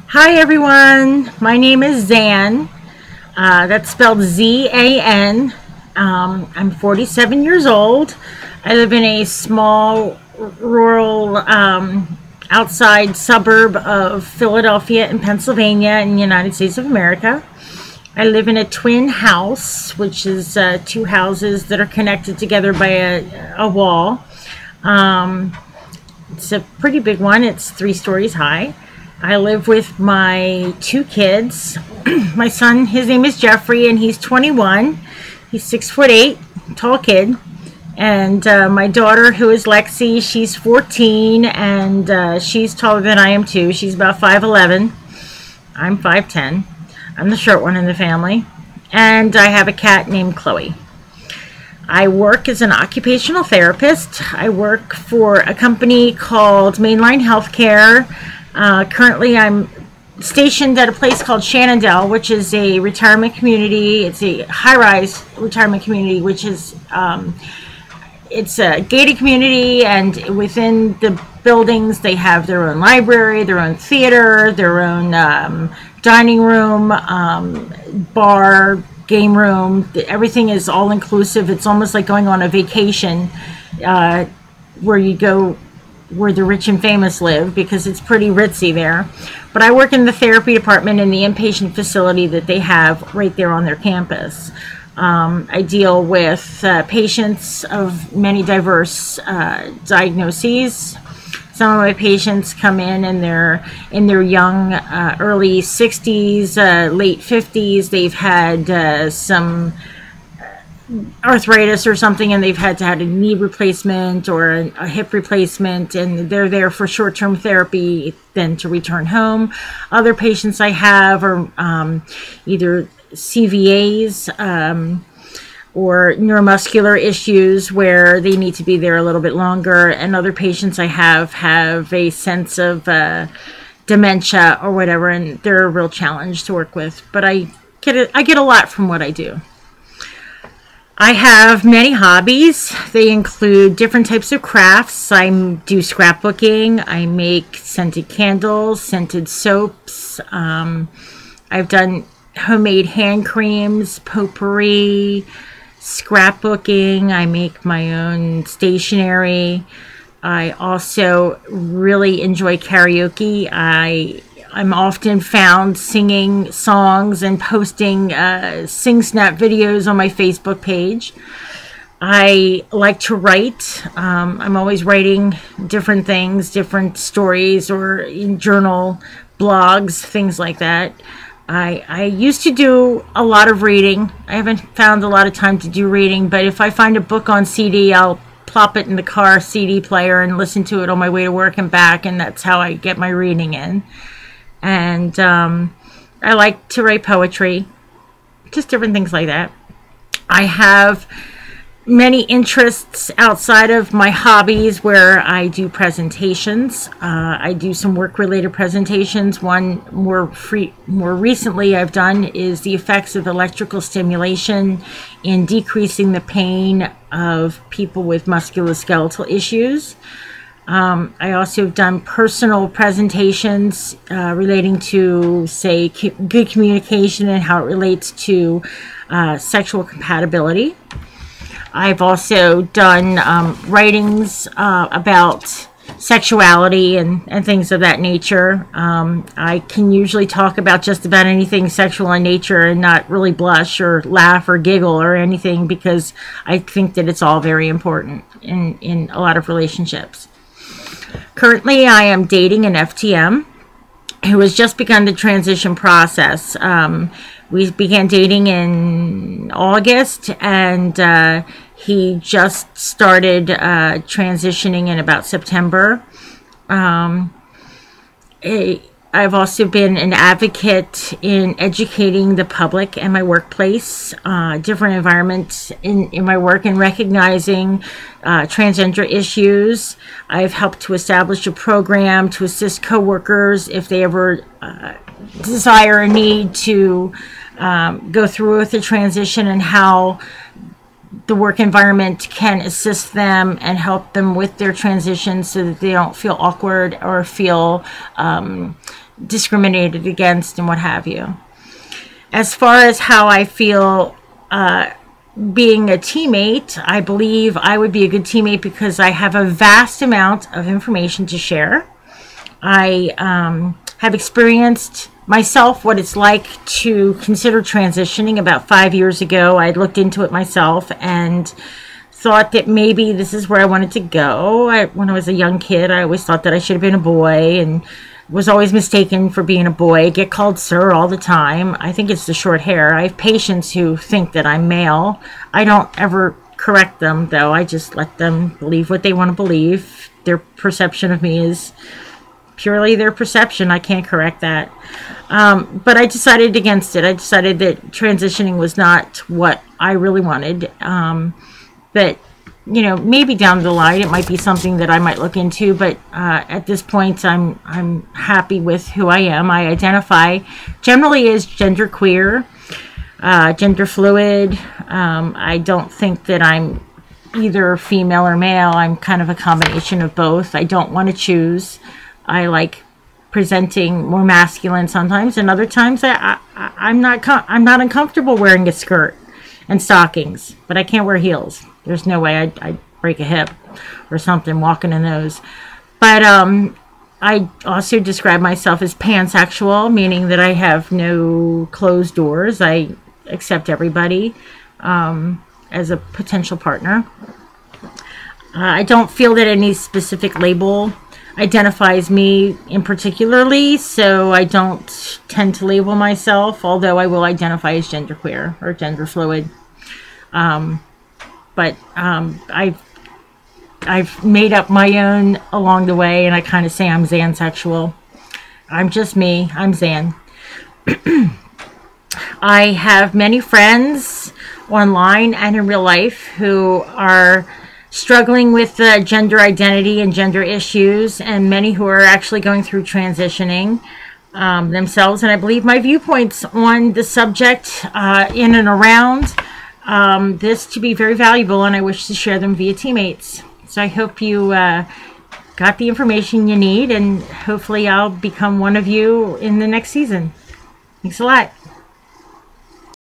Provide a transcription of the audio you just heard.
Hi everyone, my name is Zan. That's spelled Z-A-N. I'm 47 years old. I live in a small rural outside suburb of Philadelphia in Pennsylvania in the United States of America. I live in a twin house, which is two houses that are connected together by a wall. It's a pretty big one. It's 3 stories high. I live with my 2 kids. My son, his name is Jeffrey, and he's 21. He's 6'8", tall kid. And my daughter, who is Lexi, she's 14, and she's taller than I am too. She's about 5'11". I'm 5'10". I'm the short one in the family. And I have a cat named Chloe. I work as an occupational therapist. I work for a company called Mainline Healthcare. Currently, I'm stationed at a place called Shenandoah, which is a retirement community. It's a high-rise retirement community, which is it's a gated community, and within the buildings, they have their own library, their own theater, their own dining room, bar, game room. Everything is all inclusive. It's almost like going on a vacation where you go where the rich and famous live, because it's pretty ritzy there. But I work in the therapy department in the inpatient facility that they have right there on their campus. I deal with patients of many diverse diagnoses. Some of my patients come in their young, early 60s, late 50s. They've had some arthritis or something, and they've had to have a knee replacement or a hip replacement, and they're there for short-term therapy, then to return home. Other patients I have are either CVAs or neuromuscular issues where they need to be there a little bit longer, and other patients I have a sense of dementia or whatever, and they're a real challenge to work with. But I get a lot from what I do. I have many hobbies. They include different types of crafts. I do scrapbooking. I make scented candles, scented soaps. I've done homemade hand creams, potpourri, scrapbooking. I make my own stationery. I also really enjoy karaoke. I'm often found singing songs and posting Sing Snap videos on my Facebook page. I like to write. I'm always writing different things, different stories, or in journal, blogs, things like that. I used to do a lot of reading. I haven't found a lot of time to do reading, but if I find a book on CD, I'll plop it in the car CD player and listen to it on my way to work and back, and that's how I get my reading in. And I like to write poetry, just different things like that. I have many interests outside of my hobbies where I do presentations. I do some work-related presentations. One more recently I've done is the effects of electrical stimulation in decreasing the pain of people with musculoskeletal issues. I also have done personal presentations relating to, say, good communication and how it relates to sexual compatibility. I've also done writings about sexuality and things of that nature. I can usually talk about just about anything sexual in nature and not really blush or laugh or giggle or anything, because I think that it's all very important in a lot of relationships. Currently, I am dating an FTM who has just begun the transition process. We began dating in August, and he just started transitioning in about September. I've also been an advocate in educating the public and my workplace, different environments in my work, and recognizing transgender issues. I've helped to establish a program to assist coworkers if they ever desire or need to go through with the transition, and how the work environment can assist them and help them with their transition so that they don't feel awkward or feel discriminated against and what have you. As far as how I feel being a teammate, I believe I would be a good teammate because I have a vast amount of information to share. I have experienced myself what it's like to consider transitioning. About 5 years ago, I looked into it myself and thought that maybe this is where I wanted to go. When I was a young kid, I always thought that I should have been a boy and was always mistaken for being a boy. I get called sir all the time. I think it's the short hair. I have patients who think that I'm male. I don't ever correct them, though. I just let them believe what they want to believe. Their perception of me is purely their perception. I can't correct that. But I decided against it. I decided that transitioning was not what I really wanted. But you know, maybe down the line it might be something that I might look into, but at this point I'm happy with who I am. I identify generally as genderqueer, gender fluid. I don't think that I'm either female or male. I'm kind of a combination of both. I don't want to choose. I like presenting more masculine sometimes, and other times I'm not uncomfortable wearing a skirt and stockings, but I can't wear heels. There's no way I'd break a hip or something walking in those. But I also describe myself as pansexual, meaning that I have no closed doors. I accept everybody as a potential partner. I don't feel that any specific label identifies me in particularly, so I don't tend to label myself, although I will identify as genderqueer or gender fluid. But I've made up my own along the way, and I kind of say I'm Zansexual. I'm just me. I'm Zan. I have many friends online and in real life who are struggling with gender identity and gender issues, and many who are actually going through transitioning themselves. And I believe my viewpoints on the subject in and around this to be very valuable, and I wish to share them via TMates. So I hope you got the information you need, and hopefully I'll become one of you in the next season. Thanks a lot.